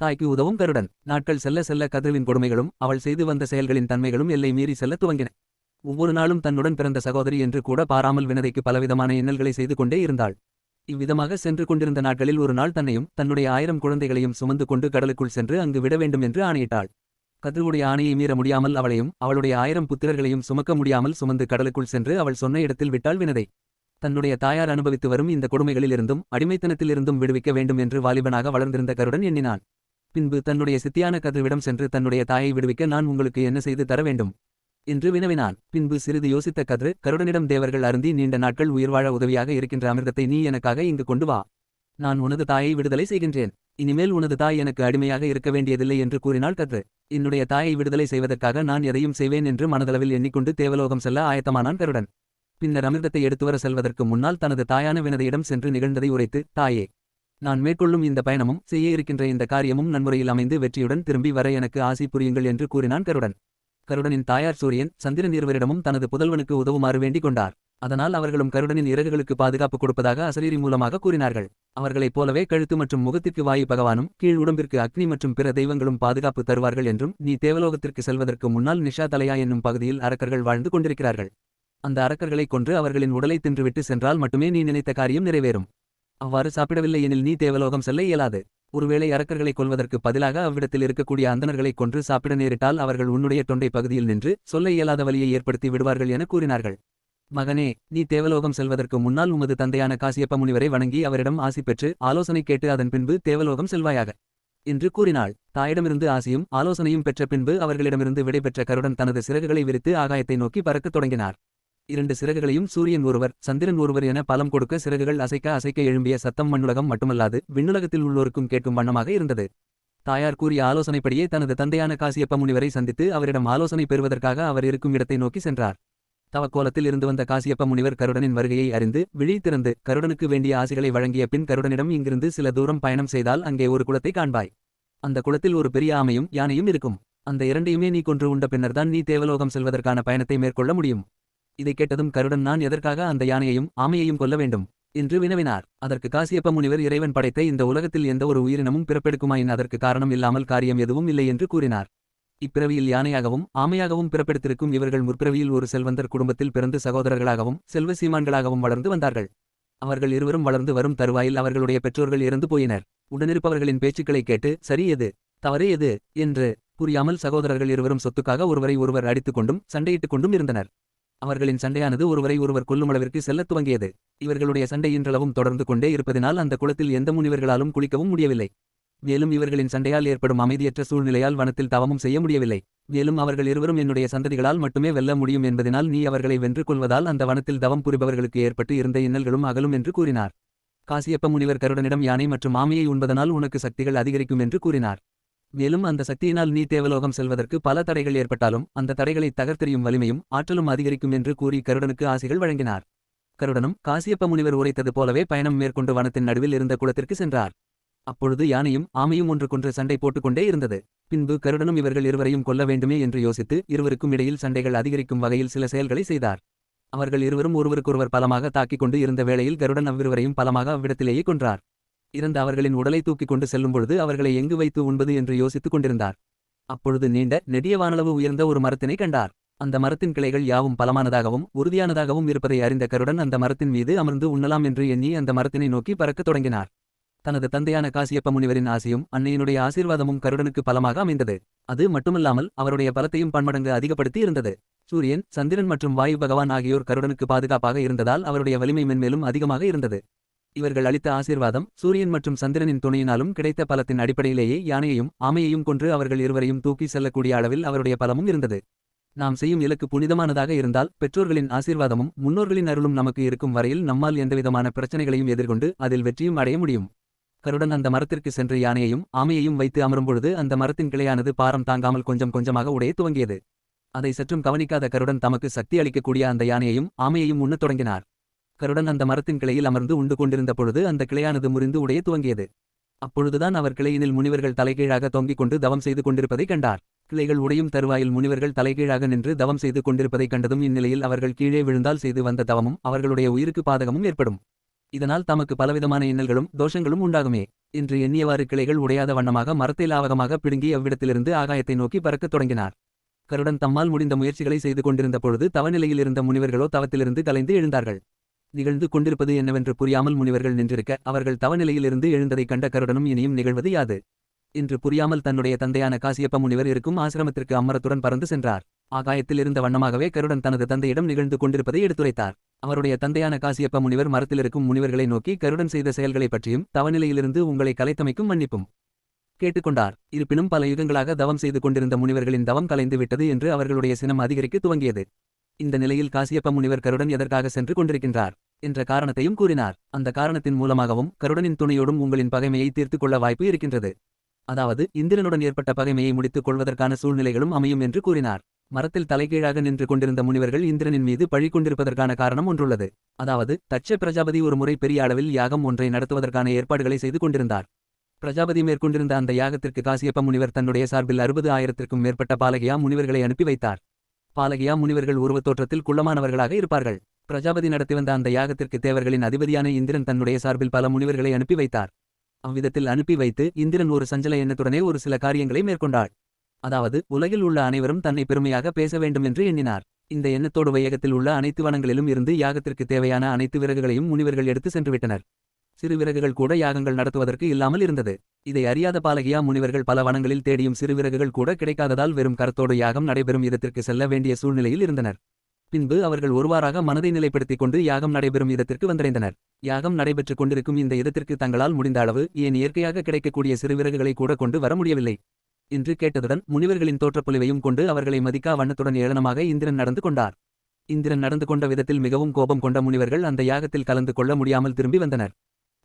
தாய்க்கு உதவும் கருடன். நாட்கள் செல்ல செல்ல கதிரவின் கொடுமைகளும் அவள் செய்து வந்த செயல்களின் தன்மைகளும் எல்லை மீறி செல்ல துவங்கின. ஒவ்வொரு நாளும் தன்னுடன் பிறந்த சகோதரி என்று கூட பாராமல் வினதைக்கு பலவிதமான இன்னல்களை செய்து கொண்டே இருந்தாள். இவ்விதமாக சென்று கொண்டிருந்த நாட்களில் ஒரு நாள் தன்னையும் தன்னுடைய 1000 குழந்தைகளையும் சுமந்து கொண்டு கடலுக்குள் சென்று அங்கு விட வேண்டும் என்று ஆணையிட்டாள். கதிரவுடைய ஆணையை மீற முடியாமல் அவளையும் அவளுடைய 1000 புத்திரர்களையும் சுமக்க முடியாமல் சுமந்து கடலுக்குள் சென்று அவள் சொன்ன இடத்தில் விட்டாள் வினதை. தன்னுடைய தாயார் அனுபவித்து வரும் இந்த கொடுமைகளிலிருந்தும் அடிமைத்தனத்திலிருந்தும் விடுவிக்க வேண்டும் என்று வாலிபனாக வளர்ந்திருந்த கருடன் எண்ணினான். பின்பு தன்னுடைய சித்தியான கதிரவிடம் சென்று தன்னுடைய தாயை விடுவிக்க நான் உங்களுக்கு என்ன செய்து தர வேண்டும் என்று வினவினான். பின்பு சிறிது யோசித்த கருடனிடம் தேவர்கள் அருந்தி நீண்ட நாட்கள் உயிர் வாழ உதவியாக இருக்கின்ற அமிர்தத்தை நீ எனக்காக இங்கு கொண்டு வா. நான் உனது தாயை விடுதலை செய்கின்றேன். இனிமேல் உனது தாய் எனக்கு அடிமையாக இருக்க வேண்டியதில்லை என்று கூறினாள் கத்ரு. என்னுடைய தாயை விடுதலை செய்வதற்காக நான் எதையும் செய்வேன் என்று மனதளவில் எண்ணிக்கொண்டு தேவலோகம் செல்ல ஆயத்தமானான் கருடன். பின்னர் அமிர்தத்தை எடுத்துவர செல்வதற்கு முன்னால் தனது தாயான வினதையிடம் சென்று நிகழ்ந்ததை உரைத்து, தாயே, நான் மேற்கொள்ளும் இந்த பயணமும் செய்ய இருக்கின்ற இந்த காரியமும் நன்முறையில் அமைந்து வெற்றியுடன் திரும்பி வர எனக்கு ஆசி புரியுங்கள் என்று கூறினான் கருடன். கருடனின் தாயார் சூரியன் சந்திரன் இருவரிடமும் தனது புதல்வனுக்கு உதவுமாறு வேண்டிக் கொண்டார். அதனால் அவர்களும் கருடனின் இறகுகளுக்கு பாதுகாப்பு கொடுப்பதாக அசரீரி மூலமாக கூறினார்கள். அவர்களைப் போலவே கழுத்து மற்றும் முகத்திற்கு வாயு பகவானும் கீழ் உடம்பிற்கு அக்னி மற்றும் பிற தெய்வங்களும் பாதுகாப்பு தருவார்கள் என்றும் நீ தேவலோகத்திற்கு செல்வதற்கு முன்னால் நிஷா தலையா என்னும் பகுதியில் அரக்கர்கள் வாழ்ந்து கொண்டிருக்கிறார்கள். அந்த அரக்கர்களை கொன்று அவர்களின் உடலை தின்றுவிட்டு சென்றால் மட்டுமே நீ நினைத்த காரியம் நிறைவேறும். அவ்வாறு சாப்பிடவில்லை எனில் நீ தேவலோகம் செல்ல இயலாது. ஒருவேளை அரக்கர்களை கொல்வதற்கு பதிலாக அவ்விடத்தில் இருக்கக்கூடிய அந்தணர்களை கொன்று சாப்பிட நேரிட்டால் அவர்கள் உன்னுடைய தொண்டை பகுதியில் நின்று சொல்ல இயலாத வலியை ஏற்படுத்தி விடுவார்கள் என கூறினார்கள். மகனே, நீ தேவலோகம் செல்வதற்கு முன்னால் உமது தந்தையான காசியப்ப முனிவரை வணங்கி அவரிடம் ஆசி பெற்று ஆலோசனை கேட்டு அதன் பின்பு தேவலோகம் செல்வாயாக என்று கூறினாள். தாயிடமிருந்து ஆசியும் ஆலோசனையும் பெற்ற பின்பு அவர்களிடமிருந்து விடைபெற்ற கருடன் தனது சிறகுகளை விரித்து ஆகாயத்தை நோக்கி பறக்கத் தொடங்கினார். 2 சிறகுகளையும் சூரியன் ஒருவர் சந்திரன் ஒருவர் என பலம் கொடுக்க சிறகுகள் அசைக்க அசைக்க எழும்பிய சத்தம் மண்ணுலகம் மட்டுமல்லாது விண்ணுலகத்தில் உள்ளோருக்கும் கேட்கும் வண்ணமாக இருந்தது. தாயார் கூறிய ஆலோசனைப்படியே தனது தந்தையான காசியப்ப முனிவரை சந்தித்து அவரிடம் ஆலோசனை பெறுவதற்காக அவர் இருக்கும் இடத்தை நோக்கி சென்றார். தவக்கோலத்தில் இருந்து வந்த காசியப்ப முனிவர் கருடனின் வருகையை அறிந்து விழி திறந்து கருடனுக்கு வேண்டிய ஆசிகளை வழங்கிய பின் கருடனிடம் இங்கிருந்து சில தூரம் பயணம் செய்தால் அங்கே ஒரு குளத்தை காண்பாய். அந்த குளத்தில் ஒரு பெரிய ஆமையும் யானையும் இருக்கும். அந்த இரண்டையுமே நீ கொன்று உண்ட பின்னர்தான் நீ தேவலோகம் செல்வதற்கான பயணத்தை மேற்கொள்ள முடியும். இதை கேட்டதும் கருடன் நான் எதற்காக அந்த யானையையும் ஆமையையும் கொல்ல வேண்டும் என்று வினவினார். அதற்கு காசியப்ப முனிவர் இறைவன் படைத்த இந்த உலகத்தில் எந்த ஒரு உயிரினமும் பிறப்பெடுக்குமாயின் அதற்கு காரணம் இல்லாமல் காரியம் எதுவும் இல்லை என்று கூறினார். இப்பிறவியில் யானையாகவும் ஆமையாகவும் பிறப்பெடுத்திருக்கும் இவர்கள் முற்பிறவியில் ஒரு செல்வந்தர் குடும்பத்தில் பிறந்து சகோதரர்களாகவும் செல்வ சீமான்களாகவும் வளர்ந்து வந்தார்கள். அவர்கள் இருவரும் வளர்ந்து வரும் தருவாயில் அவர்களுடைய பெற்றோர்கள் இறந்து போயினர். உடனிருப்பவர்களின் பேச்சுக்களை கேட்டு சரி எது தவறு எது என்று புரியாமல் சகோதரர்கள் இருவரும் சொத்துக்காக ஒருவரை ஒருவர் அடித்துக் கொண்டும் சண்டையிட்டுக் கொண்டும் இருந்தனர். அவர்களின் சண்டையானது ஒருவரை ஒருவர் கொல்லுமளவிற்கு செல்லத் துவங்கியது. இவர்களுடைய சண்டை இன்றளவும் தொடர்ந்து கொண்டே இருப்பதினால் அந்த குளத்தில் எந்த முனிவர்களாலும் குளிக்கவும் முடியவில்லை. மேலும் இவர்களின் சண்டையால் ஏற்படும் அமைதியற்ற சூழ்நிலையால் வனத்தில் தவமும் செய்ய முடியவில்லை. மேலும் அவர்கள் இருவரும் என்னுடைய சந்ததிகளால் மட்டுமே வெல்ல முடியும் என்பதனால் நீ அவர்களை வென்று கொள்வதால் அந்த வனத்தில் தவம் புரிபவர்களுக்கு ஏற்பட்டு இருந்த இன்னல்களும் அகலும் என்று கூறினார். காசியப்ப முனிவர் கருடனிடம் யானை மற்றும் ஆமையை உண்பதனால் உனக்கு சக்திகள் அதிகரிக்கும் என்று கூறினார். மேலும் அந்த சக்தியினால் நீ தேவலோகம் செல்வதற்கு பல தடைகள் ஏற்பட்டாலும் அந்த தடைகளை தகர்த்தெறியும் வலிமையும் ஆற்றலும் அதிகரிக்கும் என்று கூறி கருடனுக்கு ஆசிகள் வழங்கினார். கருடனும் காசியப்ப முனிவர் உரைத்தது போலவே பயணம் மேற்கொண்டு வனத்தின் நடுவில் இருந்த குளத்திற்கு சென்றார். அப்பொழுது யானையும் ஆமையும் ஒன்றுக்கொன்று சண்டை போட்டுக்கொண்டே இருந்தது. பின்பு கருடனும் இவர்கள் இருவரையும் கொல்ல வேண்டுமே என்று யோசித்து இருவருக்கும் இடையில் சண்டைகள் அதிகரிக்கும் வகையில் சில செயல்களை செய்தார். அவர்கள் இருவரும் ஒருவருக்கொருவர் பலமாக தாக்கிக் கொண்டு இருந்த வேளையில் கருடன் அவ்விருவரையும் பலமாக அவ்விடத்திலேயே கொன்றார். இறந்த அவர்களின் உடலை தூக்கிக் கொண்டு செல்லும் பொழுது அவர்களை எங்கு வைத்து உண்பது என்று யோசித்துக் கொண்டிருந்தார். அப்பொழுது நீண்ட நெடிய வானளவு உயர்ந்த ஒரு மரத்தினை கண்டார். அந்த மரத்தின் கிளைகள் யாவும் பலமானதாகவும் உறுதியானதாகவும் இருப்பதை அறிந்த கருடன் அந்த மரத்தின் மீது அமர்ந்து உண்ணலாம் என்று எண்ணி அந்த மரத்தினை நோக்கி பறக்கத் தொடங்கினார். தனது தந்தையான காசியப்ப முனிவரின் ஆசையும் அன்னையினுடைய ஆசீர்வாதமும் கருடனுக்கு பலமாக அமைந்தது. அது மட்டுமல்லாமல் அவருடைய பலத்தையும் பன்மடங்கு அதிகப்படுத்தி இருந்தது. சூரியன் சந்திரன் மற்றும் வாயு பகவான் ஆகியோர் கருடனுக்கு பாதுகாப்பாக இருந்ததால் அவருடைய வலிமை மென்மேலும் அதிகமாக இருந்தது. இவர்கள் அளித்த ஆசீர்வாதம் சூரியன் மற்றும் சந்திரனின் துணையினாலும் கிடைத்த பலத்தின் அடிப்படையிலேயே யானையையும் ஆமையையும் கொன்று அவர்கள் இருவரையும் தூக்கி செல்லக்கூடிய அளவில் அவருடைய பலமும் இருந்தது. நாம் செய்யும் இலக்கு புனிதமானதாக இருந்தால் பெற்றோர்களின் ஆசீர்வாதமும் முன்னோர்களின் அருளும் நமக்கு இருக்கும் வரையில் நம்மால் எந்தவிதமான பிரச்சனைகளையும் எதிர்கொண்டு அதில் வெற்றியும் அடைய முடியும். கருடன் அந்த மரத்திற்கு சென்று யானையையும் ஆமையையும் வைத்து அமரும்பொழுது அந்த மரத்தின் கிளையானது பாரம் தாங்காமல் கொஞ்சம் கொஞ்சமாக உடைய துவங்கியது. அதை சற்றும் கவனிக்காத கருடன் தமக்கு சக்தி அளிக்கக்கூடிய அந்த யானையையும் ஆமையையும் உண்ணத் தொடங்கினார். கருடன் அந்த மரத்தின் கிளையில் அமர்ந்து உண்டு கொண்டிருந்த பொழுது அந்த கிளையானது முறிந்து உடைய துவங்கியது. அப்பொழுதுதான் அவர் கிளையினில் முனிவர்கள் தலைகீழாக தொங்கிக் கொண்டு தவம் செய்து கொண்டிருப்பதை கண்டார். கிளைகள் உடையும் தருவாயில் முனிவர்கள் தலைகீழாக நின்று தவம் செய்து கொண்டிருப்பதை கண்டதும் இந்நிலையில் அவர்கள் கீழே விழுந்தால் செய்து வந்த தவமும் அவர்களுடைய உயிருக்கு பாதகமும் ஏற்படும். இதனால் தமக்கு பலவிதமான இன்னல்களும் தோஷங்களும் உண்டாகுமே. என்று எண்ணியவாறு கிளைகள் உடையாத வண்ணமாக மரத்தை லாவகமாக பிடுங்கி அவ்விடத்திலிருந்து ஆகாயத்தை நோக்கி பறக்கத் தொடங்கினார். கருடன் தம்மால் முடிந்த முயற்சிகளை செய்து கொண்டிருந்த பொழுது தவநிலையில் இருந்த முனிவர்களோ தவத்திலிருந்து கலைந்து எழுந்தார்கள். நிகழ்ந்து கொண்டிருப்பது என்னவென்று புரியாமல் முனிவர்கள் நின்றிருக்க அவர்கள் தவநிலையிலிருந்து எழுந்ததைக் கண்ட கருடனும் இனியும் நிகழ்வது யாது என்று புரியாமல் தன்னுடைய தந்தையான காசியப்ப முனிவர் இருக்கும் ஆசிரமத்திற்கு அம்மரத்துடன் பறந்து சென்றார். ஆகாயத்தில் இருந்த வண்ணமாகவே கருடன் தனது தந்தையிடம் நிகழ்ந்து கொண்டிருப்பதை எடுத்துரைத்தார். அவருடைய தந்தையான காசியப்ப முனிவர் மரத்திலிருக்கும் முனிவர்களை நோக்கி கருடன் செய்த செயல்களைப் பற்றியும் தவநிலையிலிருந்து உங்களை கலைத்தமைக்கும் மன்னிப்பும் கேட்டுக்கொண்டார். இருப்பினும் பல யுகங்களாக தவம் செய்து கொண்டிருந்த முனிவர்களின் தவம் கலைந்து விட்டது என்று அவர்களுடைய சினம் அதிகரிக்க துவங்கியது. இந்த நிலையில் காசியப்ப முனிவர் கருடன் எதற்காக சென்று கொண்டிருக்கின்றார் என்ற காரணத்தையும் கூறினார். அந்த காரணத்தின் மூலமாகவும் கருடனின் துணையோடும் உங்களின் பகைமையை தீர்த்து கொள்ள வாய்ப்பு இருக்கின்றது. அதாவது இந்திரனுடன் ஏற்பட்ட பகைமையை முடித்துக் கொள்வதற்கான சூழ்நிலைகளும் அமையும் என்று கூறினார். மரத்தில் தலைகீழாக நின்று கொண்டிருந்த முனிவர்கள் இந்திரனின் மீது பழி கொண்டிருப்பதற்கான காரணம் ஒன்றுள்ளது. அதாவது தட்ச பிரஜாபதி ஒரு முறை பெரிய அளவில் யாகம் ஒன்றை நடத்துவதற்கான ஏற்பாடுகளை செய்து கொண்டிருந்தார். பிரஜாபதி மேற்கொண்டிருந்த அந்த யாகத்திற்கு காசியப்ப முனிவர் தன்னுடைய சார்பில் 60,000க்கும் மேற்பட்ட பாலகியா முனிவர்களை அனுப்பி வைத்தார். பாலகியா முனிவர்கள் உருவத்தோற்றத்தில் குள்ளமானவர்களாக இருப்பார்கள். பிரஜாபதி நடத்தி வந்த அந்த யாகத்திற்கு தேவர்களின் அதிபதியான இந்திரன் தன்னுடைய சார்பில் பல முனிவர்களை அனுப்பி வைத்தார். அவ்விதத்தில் அனுப்பி வைத்து இந்திரன் ஒரு சஞ்சல எண்ணத்துடனே ஒரு சில காரியங்களை மேற்கொண்டாள். அதாவது உலகில் உள்ள அனைவரும் தன்னை பெருமையாக பேச வேண்டும் என்று எண்ணினார். இந்த எண்ணத்தோடு வையகத்தில் உள்ள அனைத்து வனங்களிலும் இருந்து யாகத்திற்கு தேவையான அனைத்து விறகுகளையும் முனிவர்கள் எடுத்து சென்றுவிட்டனர். சிறு விறகுகள் கூட யாகங்கள் நடத்துவதற்கு இல்லாமல் இருந்தது. இதை அறியாத பாலகியா முனிவர்கள் பல வனங்களில் தேடியும் சிறு விறகுகள் கூட கிடைக்காததால் வெறும் கரத்தோடு யாகம் நடைபெறும் இடத்திற்கு செல்ல வேண்டிய சூழ்நிலையில் இருந்தனர். பின்பு அவர்கள் ஒருவாறாக மனதை நிலைப்படுத்திக் கொண்டு யாகம் நடைபெறும் இடத்திற்கு வந்தடைந்தனர். யாகம் நடைபெற்றுக் கொண்டிருக்கும் இந்த இடத்திற்கு தங்களால் முடிந்த அளவு ஏன் இயற்கையாக கிடைக்கக்கூடிய சிறு விறகுகளை கூட கொண்டு வர முடியவில்லை என்று கேட்டதுடன் முனிவர்களின் தோற்றப்பொலிவையும் கொண்டு அவர்களை மதிக்கா வண்ணத்துடன் ஏளனமாக இந்திரன் நடந்து கொண்டார். இந்திரன் நடந்து கொண்ட விதத்தில் மிகவும் கோபம் கொண்ட முனிவர்கள் அந்த யாகத்தில் கலந்து கொள்ள முடியாமல் திரும்பி வந்தனர்.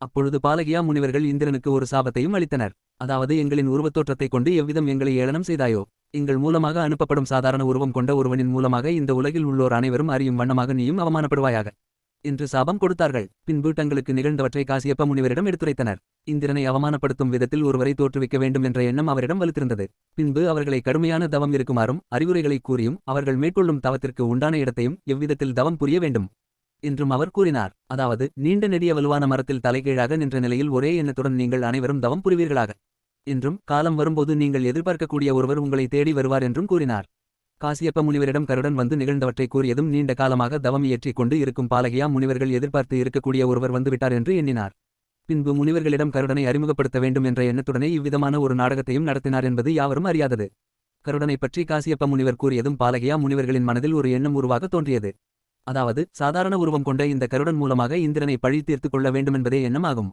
அப்பொழுது பாலகியா முனிவர்கள் இந்திரனுக்கு ஒரு சாபத்தையும் அளித்தனர். அதாவது எங்களின் உருவத்தோற்றத்தைக் கொண்டு எவ்விதம் எங்களை ஏளனம் செய்தாயோ, எங்கள் மூலமாக அனுப்பப்படும் சாதாரண உருவம் கொண்ட ஒருவனின் மூலமாக இந்த உலகில் உள்ளோர் அனைவரும் அறியும் வண்ணமாக நீயும் அவமானப்படுவாயாக என்று சாபம் கொடுத்தார்கள். பின்பு தங்களுக்கு நிகழ்ந்தவற்றை காசியப்ப முனிவரிடம் எடுத்துரைத்தனர். இந்திரனை அவமானப்படுத்தும் விதத்தில் ஒருவரை தோற்றுவிக்க வேண்டும் என்ற எண்ணம் அவரிடம் வலுத்திருந்தது. பின்பு அவர்களை கடுமையான தவம் இருக்குமாறும் அறிவுரைகளை கூறியும் அவர்கள் மேற்கொள்ளும் தவத்திற்கு உண்டான இடத்தையும் எவ்விதத்தில் தவம் புரிய வேண்டும் என்றும் அவர் கூறினார். அதாவது நீண்ட நெடிய வலுவான மரத்தில் தலைகீழாக நின்ற நிலையில் ஒரே எண்ணத்துடன் நீங்கள் அனைவரும் தவம் புரிவீர்களாக என்றும் காலம் வரும்போது நீங்கள் எதிர்பார்க்கக்கூடிய ஒருவர் உங்களை தேடி வருவார் என்றும் கூறினார். காசியப்ப முனிவரிடம் கருடன் வந்து நிகழ்ந்தவற்றை கூறியதும் நீண்ட காலமாக தவம் இயற்றிக் கொண்டு இருக்கும் பாலகியா முனிவர்கள் எதிர்பார்த்து இருக்கக்கூடிய ஒருவர் வந்துவிட்டார் என்று எண்ணினார். பின்பு முனிவர்களிடம் கருடனை அறிமுகப்படுத்த வேண்டும் என்ற எண்ணத்துடனே இவ்விதமான ஒரு நாடகத்தையும் நடத்தினார் என்பது யாவரும் அறியாதது. கருடனை பற்றி காசியப்ப முனிவர் கூறியதும் பாலகியா முனிவர்களின் மனதில் ஒரு எண்ணம் உருவாக தோன்றியது. அதாவது சாதாரண உருவம் கொண்ட இந்த கருடன் மூலமாக இந்திரனை பழி தீர்த்து கொள்ள வேண்டுமென்பதே எண்ணமாகும்.